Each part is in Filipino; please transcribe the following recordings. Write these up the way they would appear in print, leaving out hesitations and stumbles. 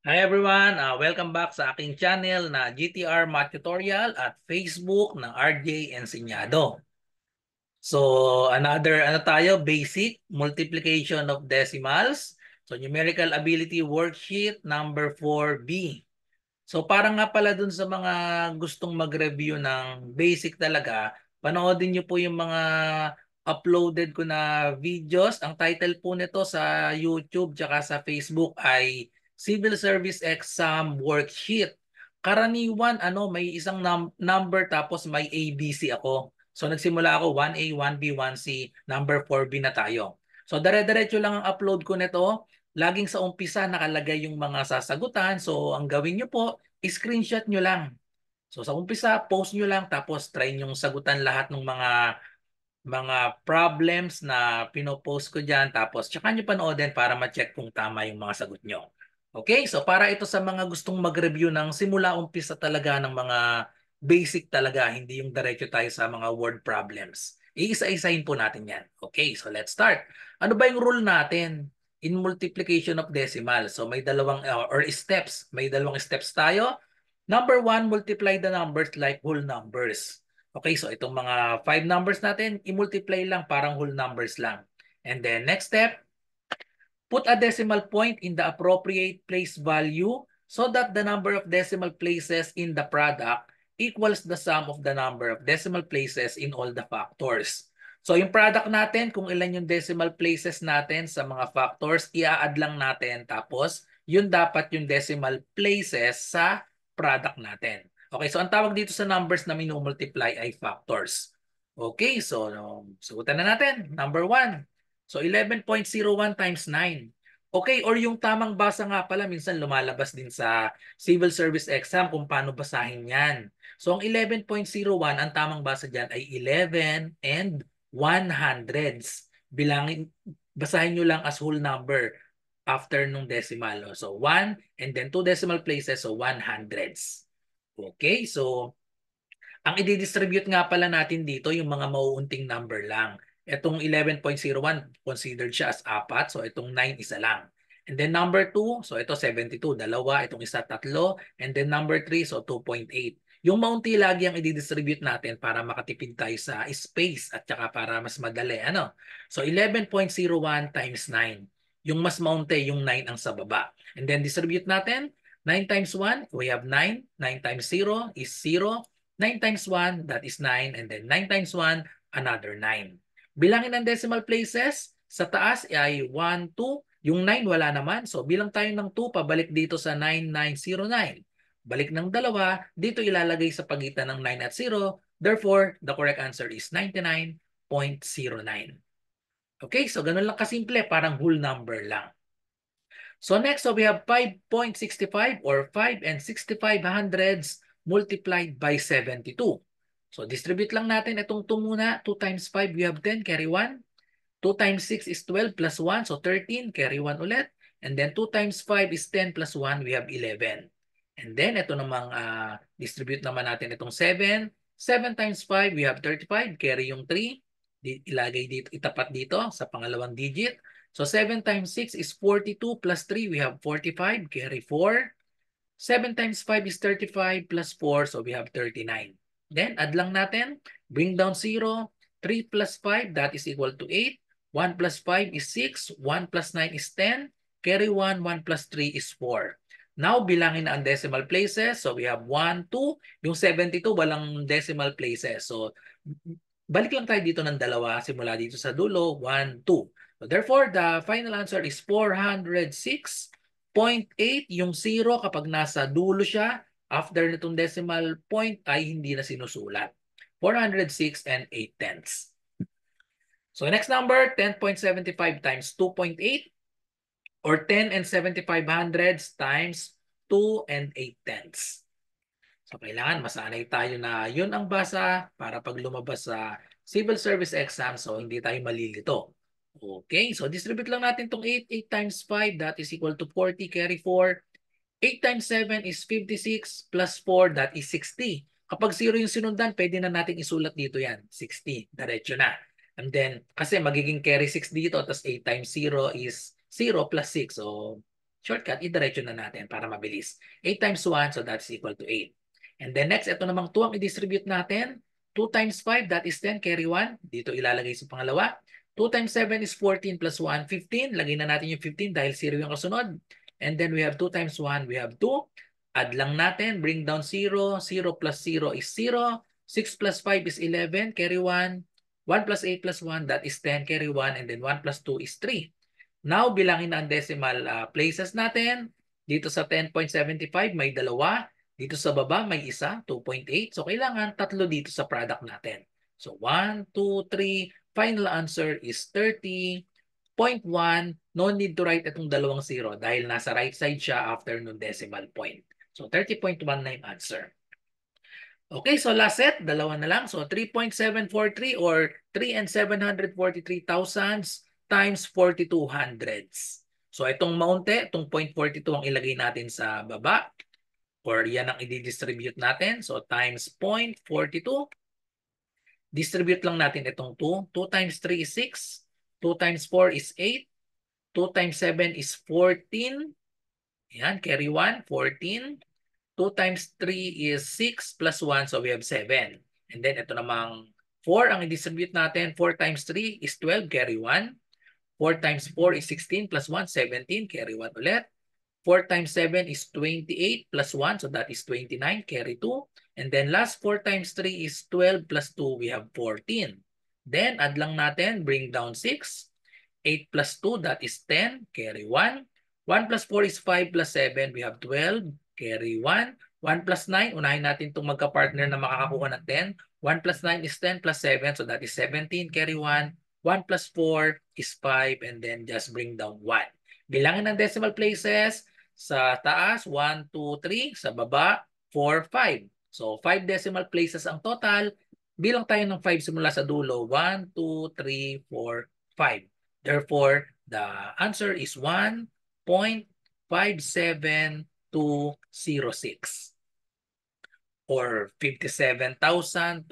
Hi everyone, welcome back sa aking channel na GTR Math Tutorial at Facebook na RJ Enseñado. So another tayo, basic multiplication of decimals. So numerical ability worksheet number 4B. So para nga pala dun sa mga gustong mag-review ng basic talaga, panoodin nyo po yung mga uploaded ko na videos. Ang title po nito sa YouTube tsaka sa Facebook ay Civil Service Exam Worksheet. Karaniwan may isang number tapos may ABC ako. So nagsimula ako 1A, 1B, 1C, number 4B na tayo. So dire-diretso lang ang upload ko nito. Laging sa umpisa nakalagay yung mga sasagutan. So ang gawin nyo po, screenshot nyo lang. So sa umpisa, post nyo lang tapos try nyo sagutan lahat ng mga problems na pinopost ko dyan. Tapos tsaka nyo panoodin para ma-check kung tama yung mga sagot nyo. Okay, so para ito sa mga gustong mag-review ng simula umpisa talaga ng mga basic talaga, hindi yung diretso tayo sa mga word problems. Iisa-isahin po natin yan. Okay, so let's start. Ano ba yung rule natin in multiplication of decimal? So may dalawang or steps. May dalawang steps tayo. Number one, multiply the numbers like whole numbers. Okay, so itong mga 5 numbers natin, i-multiply lang parang whole numbers lang. And then next step, put a decimal point in the appropriate place value so that the number of decimal places in the product equals the sum of the number of decimal places in all the factors. So yung product natin, kung ilan yung decimal places natin sa mga factors, i-add lang natin. Tapos, yun dapat yung decimal places sa product natin. Okay, so ang tawag dito sa numbers na minumultiply ay factors. Okay, so sugutan na natin. Number 1. So 11.01 times 9. Okay, or yung tamang basa nga pala, minsan lumalabas din sa civil service exam kung paano basahin yan. So ang 11.01, ang tamang basa dyan ay 11 and 100s. Bilangin, basahin nyo lang as whole number after nung decimal. So 1 and then 2 decimal places, so 100s. Okay, so ang i-distribute nga pala natin dito yung mga mauunting number lang. Itong 11.01, considered siya as apat. So itong 9, isa lang. And then number 2, so ito 72, dalawa. Itong isa, tatlo. And then number 3, so 2.8. Yung maunti lagi ang i-distribute natin para makatipid tayo sa space at saka para mas madali. Ano? So 11.01 times 9. Yung mas maunti, yung 9 ang sa baba. And then distribute natin. 9 times 1, we have 9. 9 times 0 is 0. 9 times 1, that is 9. And then 9 times 1, another 9. Bilangin ng decimal places, sa taas ay 1, 2. Yung 9 wala naman. So bilang tayo ng 2, pabalik dito sa 9909. Balik ng dalawa, dito ilalagay sa pagitan ng 9 at 0. Therefore, the correct answer is 99.09. Okay, so ganun lang kasimple, parang whole number lang. So next, so we have 5.65 or 5 and 65 hundredths multiplied by 72. So distribute lang natin itong 2 muna. 2 times 5, we have 10, carry 1. 2 times 6 is 12 plus 1, so 13, carry 1 ulit. And then 2 times 5 is 10 plus 1, we have 11. And then ito namang distribute naman natin itong 7. 7 times 5, we have 35, carry yung 3. Ilagay dito, itapat dito sa pangalawang digit. So 7 times 6 is 42 plus 3, we have 45, carry 4. 7 times 5 is 35 plus 4, so we have 39. Then add lang natin, bring down 0, 3 plus 5, that is equal to 8. 1 plus 5 is 6, 1 plus 9 is 10, carry 1, 1 plus 3 is 4. Now, bilangin na ang decimal places. So we have 1, 2. Yung 72, walang decimal places. So balik lang tayo dito ng dalawa. Simula dito sa dulo, 1, 2. So therefore, the final answer is 406.8. Yung 0 kapag nasa dulo siya, after nitong decimal point ay hindi na sinusulat. 406 and 8 tenths. So next number, 10.75 times 2.8 or 10 and 75 hundredths times 2 and 8 tenths. So kailangan masanay tayo na yun ang basa para pag lumabas sa civil service exam, so hindi tayo malilito. Okay, so distribute lang natin itong 8. 8 times 5, that is equal to 40, carry 4. 8 times 7 is 56 plus 4, that is 60. Kapag 0 yung sinundan, pwede na natin isulat dito yan. 60, diretso na. And then, kasi magiging carry 6 dito, tapos 8 times 0 is 0 plus 6. So, shortcut, idiretso na natin para mabilis. 8 times 1, so that's equal to 8. And then next, ito namang 2 ang i-distribute natin. 2 times 5, that is 10, carry 1. Dito ilalagay sa pangalawa. 2 times 7 is 14 plus 1, 15. Lagay na natin yung 15 dahil 0 yung kasunod. And then we have 2 times 1, we have 2. Add lang natin, bring down 0. 0 plus 0 is 0. 6 plus 5 is 11, carry 1. 1 plus 8 plus 1, that is 10, carry 1. And then 1 plus 2 is 3. Now, bilangin na ang decimal places natin. Dito sa 10.75, may dalawa. Dito sa baba, may isa, 2.8. So, kailangan tatlo dito sa product natin. So, 1, 2, 3. Final answer is 30.1. No need to write itong dalawang 0 dahil nasa right side siya after nung decimal point. So, 30.1 na yung answer. Okay, so last set, dalawa na lang. So 3.743 or 3 and 743 thousandths times 42 hundredths. So itong maunti, itong 0.42 ang ilagay natin sa baba or yan ang i-distribute natin. So times 0.42. Distribute lang natin itong 2. 2 times 3 is 6. 2 times 4 is 8. 2 times 7 is 14. Yan, carry 1, 14. 2 times 3 is 6 plus 1, so we have 7. And then ito namang 4 ang i-distribute natin. 4 times 3 is 12, carry 1. 4 times 4 is 16 plus 1, 17, carry 1 ulit. 4 times 7 is 28 plus 1, so that is 29, carry 2. And then last 4 times 3 is 12 plus 2, we have 14. Then add lang natin, bring down 6. 8 plus 2, that is 10, carry 1. 1 plus 4 is 5 plus 7, we have 12, carry 1. 1 plus 9, unahin natin itong magka-partner na makakakuha ng 10. 1 plus 9 is 10 plus 7, so that is 17, carry 1. 1 plus 4 is 5, and then just bring down 1. Bilangin ng decimal places, sa taas, 1, 2, 3. Sa baba, 4, 5. So, 5 decimal places ang total. Bilang tayo ng 5 simula sa dulo, 1, 2, 3, 4, 5. Therefore, the answer is 1.57206 or 57,206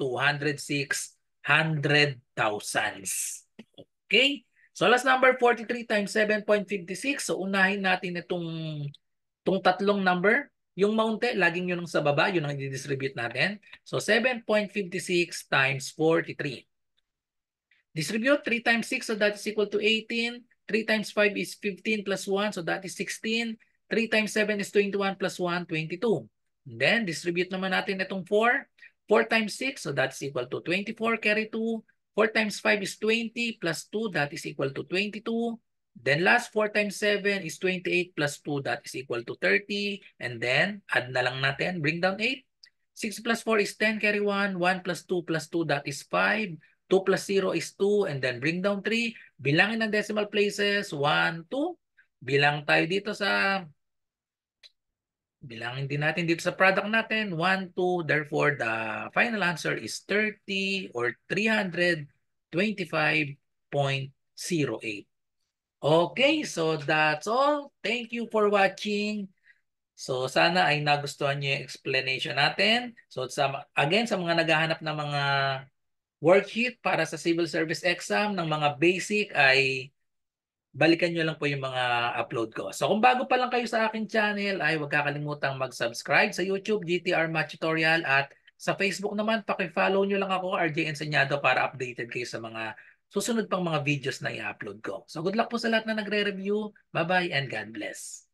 hundred thousandths. Okay? So last number, 43 times 7.56. So unahin natin itong tatlong number. Yung maunti, laging yun ang sa baba, yun ang i-distribute natin. So 7.56 times 43. Distribute 3 times 6, so that is equal to 18. 3 times 5 is 15 plus 1, so that is 16. 3 times 7 is 21 plus 1, 22. And then distribute naman natin itong 4. 4 times 6, so that's equal to 24, carry 2. 4 times 5 is 20 plus 2, that is equal to 22. Then last 4 times 7 is 28 plus 2, that is equal to 30. And then add na lang natin, bring down 8. 6 plus 4 is 10, carry 1. 1 plus 2 plus 2, that is 5. 2 plus 0 is 2, and then bring down 3. Bilangin ng decimal places, 1, 2. Bilangin din natin dito sa product natin, 1, 2. Therefore, the final answer is 30 or 325.08. Okay, so that's all. Thank you for watching. So sana ay nagustuhan niyo yung explanation natin. So again, sa mga naghahanap ng mga worksheet para sa civil service exam ng mga basic ay balikan nyo lang po yung mga upload ko. So kung bago pa lang kayo sa akin channel ay huwag kakalimutang mag-subscribe sa YouTube, GTR Math Tutorial, at sa Facebook naman, paki-follow nyo lang ako, RJ Enseñado, para updated kayo sa mga susunod pang mga videos na i-upload ko. So good luck po sa lahat na nagre-review. Bye-bye and God bless.